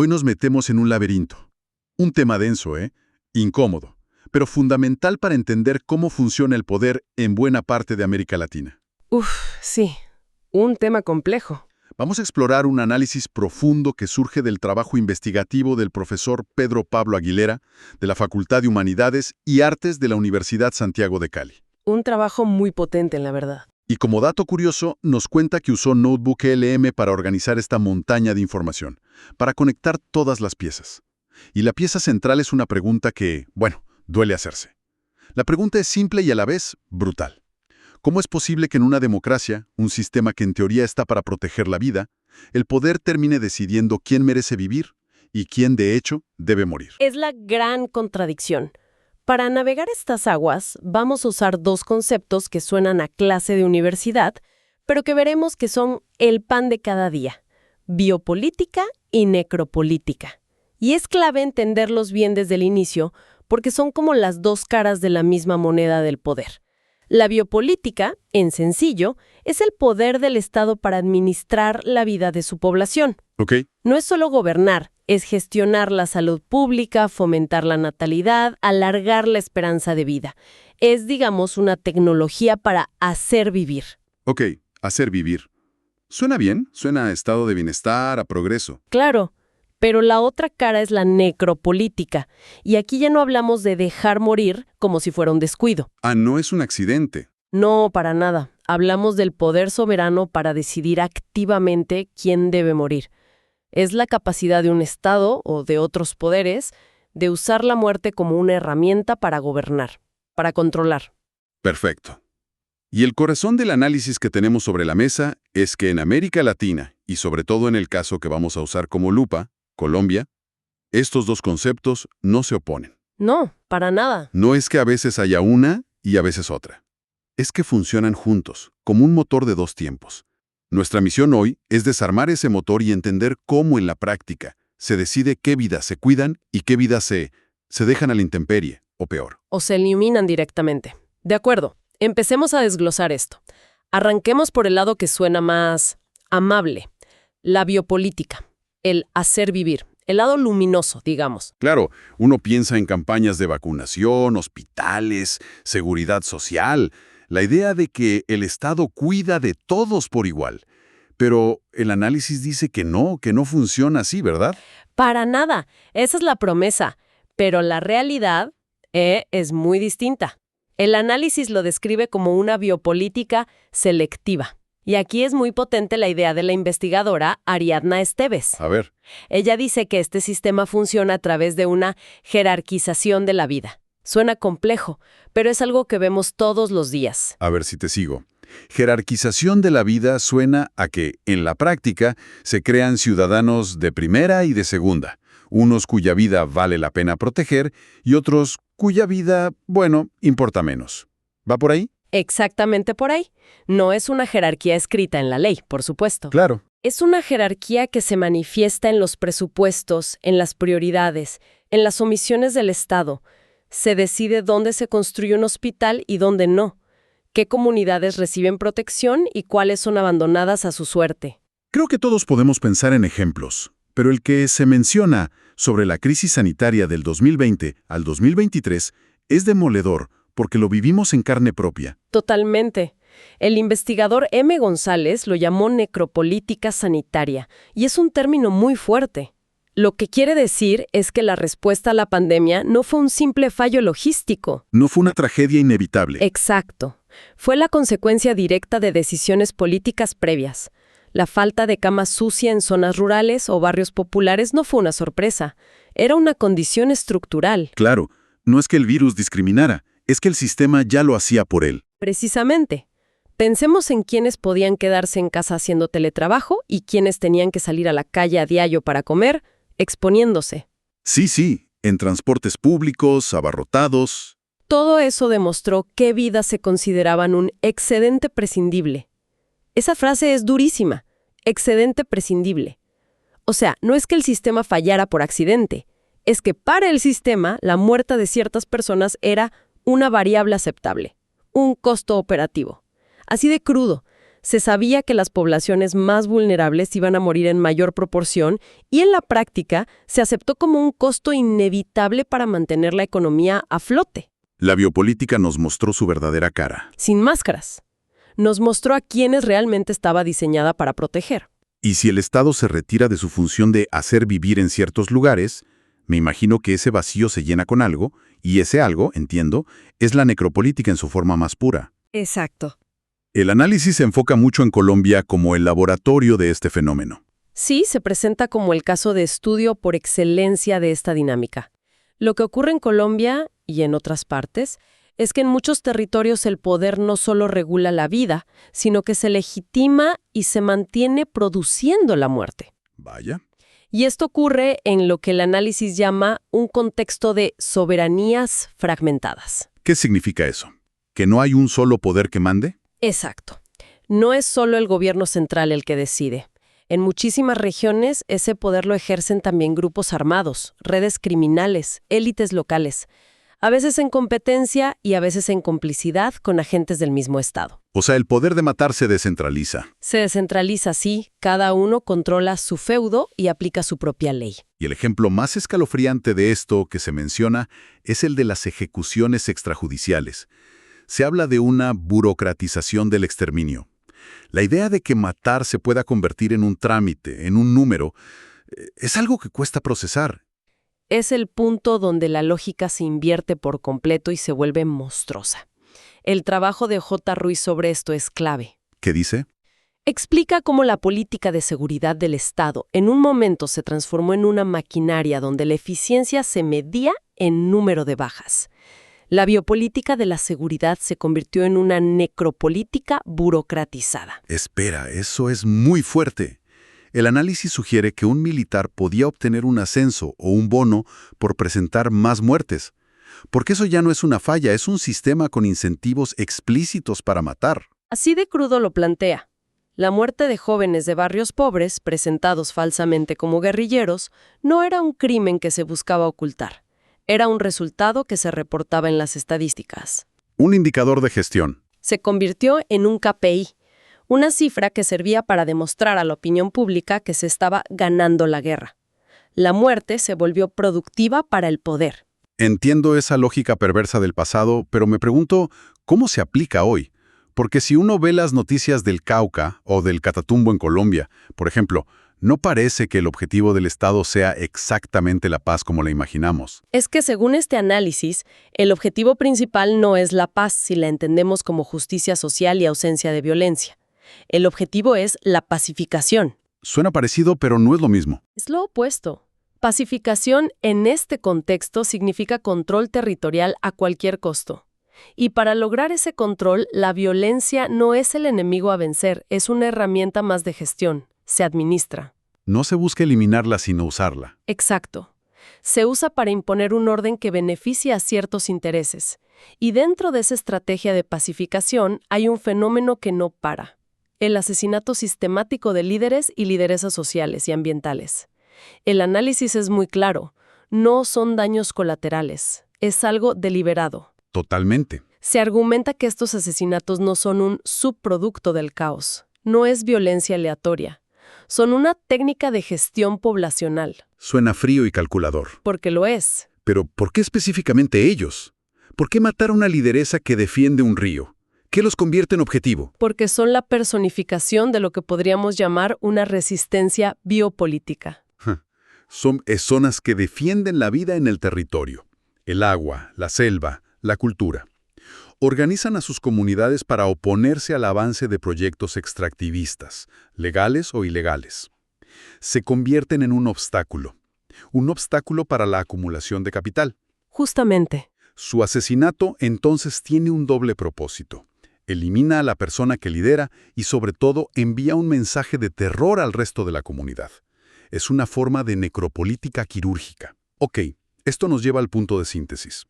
Hoy nos metemos en un laberinto. Un tema denso, incómodo, pero fundamental para entender cómo funciona el poder en buena parte de América Latina. Uf, sí, un tema complejo. Vamos a explorar un análisis profundo que surge del trabajo investigativo del profesor Pedro Pablo Aguilera, de la Facultad de Humanidades y Artes de la Universidad Santiago de Cali. Un trabajo muy potente, en la verdad. Y como dato curioso, nos cuenta que usó Notebook LM para organizar esta montaña de información, para conectar todas las piezas. Y la pieza central es una pregunta que, duele hacerse. La pregunta es simple y a la vez brutal. ¿Cómo es posible que en una democracia, un sistema que en teoría está para proteger la vida, el poder termine decidiendo quién merece vivir y quién, de hecho, debe morir? Es la gran contradicción. Para navegar estas aguas, vamos a usar dos conceptos que suenan a clase de universidad, pero que veremos que son el pan de cada día: biopolítica y necropolítica. Y es clave entenderlos bien desde el inicio, porque son como las dos caras de la misma moneda del poder. La biopolítica, en sencillo, es el poder del Estado para administrar la vida de su población. ¿Ok? No es solo gobernar, es gestionar la salud pública, fomentar la natalidad, alargar la esperanza de vida. Es, digamos, una tecnología para hacer vivir. Ok, hacer vivir. Suena bien, suena a estado de bienestar, a progreso. Claro, pero la otra cara es la necropolítica. Y aquí ya no hablamos de dejar morir como si fuera un descuido. Ah, no es un accidente. No, para nada. Hablamos del poder soberano para decidir activamente quién debe morir. Es la capacidad de un Estado o de otros poderes de usar la muerte como una herramienta para gobernar, para controlar. Perfecto. Y el corazón del análisis que tenemos sobre la mesa es que en América Latina, y sobre todo en el caso que vamos a usar como lupa, Colombia, estos dos conceptos no se oponen. No, para nada. No es que a veces haya una y a veces otra. Es que funcionan juntos, como un motor de dos tiempos. Nuestra misión hoy es desarmar ese motor y entender cómo en la práctica se decide qué vidas se cuidan y qué vidas se dejan a la intemperie, o peor. O se eliminan directamente. De acuerdo, empecemos a desglosar esto. Arranquemos por el lado que suena más amable, la biopolítica, el hacer vivir, el lado luminoso, digamos. Claro, uno piensa en campañas de vacunación, hospitales, seguridad social, la idea de que el Estado cuida de todos por igual. Pero el análisis dice que no funciona así, ¿verdad? Para nada, esa es la promesa, pero la realidad es muy distinta. El análisis lo describe como una biopolítica selectiva. Y aquí es muy potente la idea de la investigadora Ariadna Esteves. A ver. Ella dice que este sistema funciona a través de una jerarquización de la vida. Suena complejo, pero es algo que vemos todos los días. A ver si te sigo. Jerarquización de la vida suena a que, en la práctica, se crean ciudadanos de primera y de segunda. Unos cuya vida vale la pena proteger y otros cuya vida, importa menos. ¿Va por ahí? Exactamente por ahí. No es una jerarquía escrita en la ley, por supuesto. Claro. Es una jerarquía que se manifiesta en los presupuestos, en las prioridades, en las omisiones del Estado. Se decide dónde se construye un hospital y dónde no, qué comunidades reciben protección y cuáles son abandonadas a su suerte. Creo que todos podemos pensar en ejemplos, pero el que se menciona sobre la crisis sanitaria del 2020 al 2023 es demoledor porque lo vivimos en carne propia. Totalmente. El investigador M. González lo llamó necropolítica sanitaria, y es un término muy fuerte. Lo que quiere decir es que la respuesta a la pandemia no fue un simple fallo logístico. No fue una tragedia inevitable. Exacto. Fue la consecuencia directa de decisiones políticas previas. La falta de cama sucia en zonas rurales o barrios populares no fue una sorpresa. Era una condición estructural. Claro, no es que el virus discriminara, es que el sistema ya lo hacía por él. Precisamente. Pensemos en quienes podían quedarse en casa haciendo teletrabajo y quienes tenían que salir a la calle a diario para comer, exponiéndose. Sí, en transportes públicos, abarrotados. Todo eso demostró qué vidas se consideraban un excedente prescindible. Esa frase es durísima, excedente prescindible. O sea, no es que el sistema fallara por accidente, es que para el sistema la muerte de ciertas personas era una variable aceptable, un costo operativo. Así de crudo, Se sabía que las poblaciones más vulnerables iban a morir en mayor proporción y en la práctica se aceptó como un costo inevitable para mantener la economía a flote, La biopolítica nos mostró su verdadera cara. sin máscaras. Nos mostró a quienes realmente estaba diseñada para proteger. Y si el Estado se retira de su función de hacer vivir en ciertos lugares, me imagino que ese vacío se llena con algo, y ese algo, entiendo, es la necropolítica en su forma más pura. Exacto. El análisis se enfoca mucho en Colombia como el laboratorio de este fenómeno. Sí, se presenta como el caso de estudio por excelencia de esta dinámica. Lo que ocurre en Colombia y en otras partes es que en muchos territorios el poder no solo regula la vida, sino que se legitima y se mantiene produciendo la muerte. Vaya. Y esto ocurre en lo que el análisis llama un contexto de soberanías fragmentadas. ¿Qué significa eso? ¿Que no hay un solo poder que mande? Exacto. No es solo el gobierno central el que decide. En muchísimas regiones ese poder lo ejercen también grupos armados, redes criminales, élites locales, a veces en competencia y a veces en complicidad con agentes del mismo Estado. O sea, el poder de matar se descentraliza. Se descentraliza así, cada uno controla su feudo y aplica su propia ley. Y el ejemplo más escalofriante de esto que se menciona es el de las ejecuciones extrajudiciales. Se habla de una burocratización del exterminio. La idea de que matar se pueda convertir en un trámite, en un número, es algo que cuesta procesar. Es el punto donde la lógica se invierte por completo y se vuelve monstruosa. El trabajo de J. Ruiz sobre esto es clave. ¿Qué dice? Explica cómo la política de seguridad del Estado en un momento se transformó en una maquinaria donde la eficiencia se medía en número de bajas. La biopolítica de la seguridad se convirtió en una necropolítica burocratizada. Espera, eso es muy fuerte. El análisis sugiere que un militar podía obtener un ascenso o un bono por presentar más muertes. Porque eso ya no es una falla, es un sistema con incentivos explícitos para matar. Así de crudo lo plantea. La muerte de jóvenes de barrios pobres, presentados falsamente como guerrilleros, no era un crimen que se buscaba ocultar. Era un resultado que se reportaba en las estadísticas. Un indicador de gestión. Se convirtió en un KPI, una cifra que servía para demostrar a la opinión pública que se estaba ganando la guerra. La muerte se volvió productiva para el poder. Entiendo esa lógica perversa del pasado, pero me pregunto, ¿cómo se aplica hoy? Porque si uno ve las noticias del Cauca o del Catatumbo en Colombia, por ejemplo, no parece que el objetivo del Estado sea exactamente la paz como la imaginamos. Es que según este análisis, el objetivo principal no es la paz si la entendemos como justicia social y ausencia de violencia. El objetivo es la pacificación. Suena parecido, pero no es lo mismo. Es lo opuesto. Pacificación en este contexto significa control territorial a cualquier costo. Y para lograr ese control, la violencia no es el enemigo a vencer, es una herramienta más de gestión. Se administra. No se busca eliminarla sino usarla. Exacto. Se usa para imponer un orden que beneficie a ciertos intereses. Y dentro de esa estrategia de pacificación hay un fenómeno que no para: el asesinato sistemático de líderes y lideresas sociales y ambientales. El análisis es muy claro. No son daños colaterales. Es algo deliberado. Totalmente. Se argumenta que estos asesinatos no son un subproducto del caos. No es violencia aleatoria. Son una técnica de gestión poblacional. Suena frío y calculador. Porque lo es. Pero ¿por qué específicamente ellos? ¿Por qué matar a una lideresa que defiende un río? ¿Qué los convierte en objetivo? Porque son la personificación de lo que podríamos llamar una resistencia biopolítica. Son zonas que defienden la vida en el territorio. El agua, la selva, la cultura. Organizan a sus comunidades para oponerse al avance de proyectos extractivistas, legales o ilegales. Se convierten en un obstáculo para la acumulación de capital. Justamente. Su asesinato entonces tiene un doble propósito. Elimina a la persona que lidera y sobre todo envía un mensaje de terror al resto de la comunidad. Es una forma de necropolítica quirúrgica. Ok, esto nos lleva al punto de síntesis.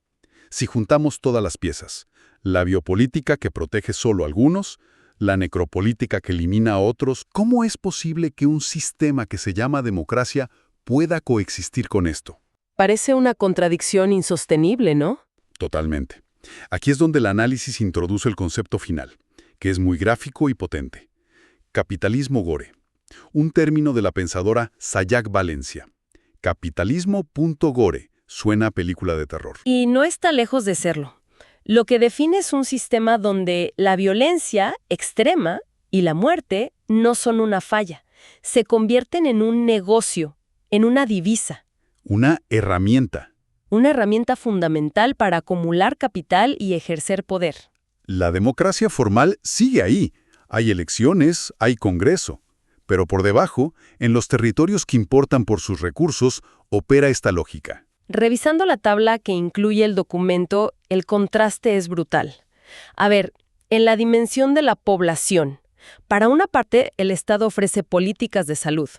Si juntamos todas las piezas, la biopolítica que protege solo a algunos, la necropolítica que elimina a otros, ¿cómo es posible que un sistema que se llama democracia pueda coexistir con esto? Parece una contradicción insostenible, ¿no? Totalmente. Aquí es donde el análisis introduce el concepto final, que es muy gráfico y potente. Capitalismo gore. Un término de la pensadora Sayak Valencia. Capitalismo.gore. Suena a película de terror. Y no está lejos de serlo. Lo que define es un sistema donde la violencia extrema y la muerte no son una falla. Se convierten en un negocio, en una divisa. Una herramienta. Una herramienta fundamental para acumular capital y ejercer poder. La democracia formal sigue ahí. Hay elecciones, hay Congreso. Pero por debajo, en los territorios que importan por sus recursos, opera esta lógica. Revisando la tabla que incluye el documento, el contraste es brutal. A ver, en la dimensión de la población, para una parte el Estado ofrece políticas de salud.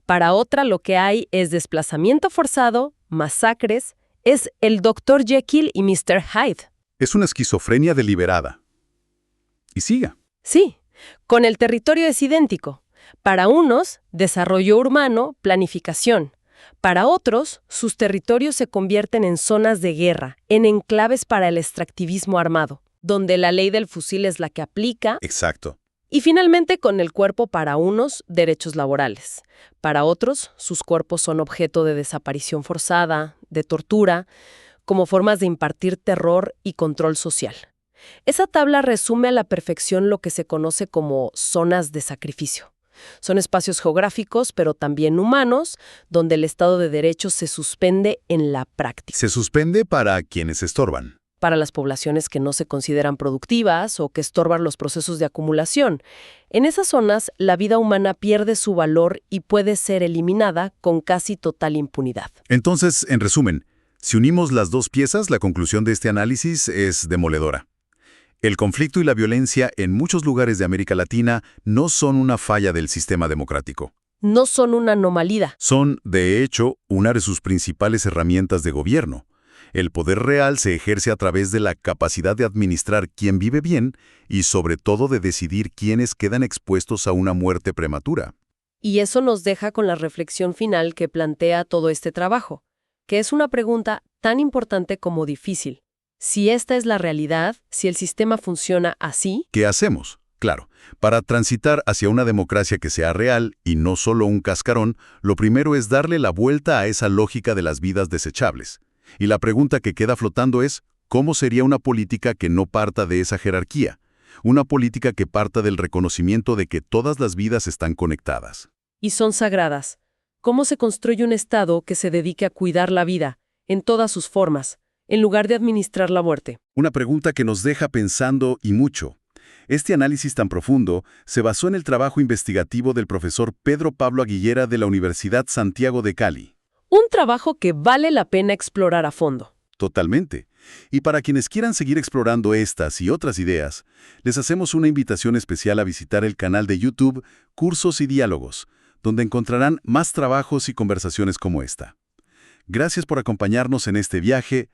Para otra lo que hay es desplazamiento forzado, masacres, es el Dr. Jekyll y Mr. Hyde. Es una esquizofrenia deliberada. Y siga. Sí, con el territorio es idéntico. Para unos, desarrollo urbano, planificación. Para otros, sus territorios se convierten en zonas de guerra, en enclaves para el extractivismo armado, donde la ley del fusil es la que aplica. Exacto. Y finalmente, con el cuerpo para unos, derechos laborales. Para otros, sus cuerpos son objeto de desaparición forzada, de tortura, como formas de impartir terror y control social. Esa tabla resume a la perfección lo que se conoce como zonas de sacrificio. Son espacios geográficos, pero también humanos, donde el Estado de Derecho se suspende en la práctica. Se suspende para quienes estorban. Para las poblaciones que no se consideran productivas o que estorban los procesos de acumulación. En esas zonas, la vida humana pierde su valor y puede ser eliminada con casi total impunidad. Entonces, en resumen, si unimos las dos piezas, la conclusión de este análisis es demoledora. El conflicto y la violencia en muchos lugares de América Latina no son una falla del sistema democrático. No son una anomalía. Son, de hecho, una de sus principales herramientas de gobierno. El poder real se ejerce a través de la capacidad de administrar quién vive bien y sobre todo de decidir quiénes quedan expuestos a una muerte prematura. Y eso nos deja con la reflexión final que plantea todo este trabajo, que es una pregunta tan importante como difícil. Si esta es la realidad, si el sistema funciona así, ¿qué hacemos? Claro, para transitar hacia una democracia que sea real y no solo un cascarón, lo primero es darle la vuelta a esa lógica de las vidas desechables. Y la pregunta que queda flotando es, ¿cómo sería una política que no parta de esa jerarquía? Una política que parta del reconocimiento de que todas las vidas están conectadas. y son sagradas. ¿Cómo se construye un Estado que se dedique a cuidar la vida, en todas sus formas, en lugar de administrar la muerte? Una pregunta que nos deja pensando y mucho. Este análisis tan profundo se basó en el trabajo investigativo del profesor Pedro Pablo Aguilera de la Universidad Santiago de Cali. Un trabajo que vale la pena explorar a fondo. Totalmente. Y para quienes quieran seguir explorando estas y otras ideas, les hacemos una invitación especial a visitar el canal de YouTube Cursos y Diálogos, donde encontrarán más trabajos y conversaciones como esta. Gracias por acompañarnos en este viaje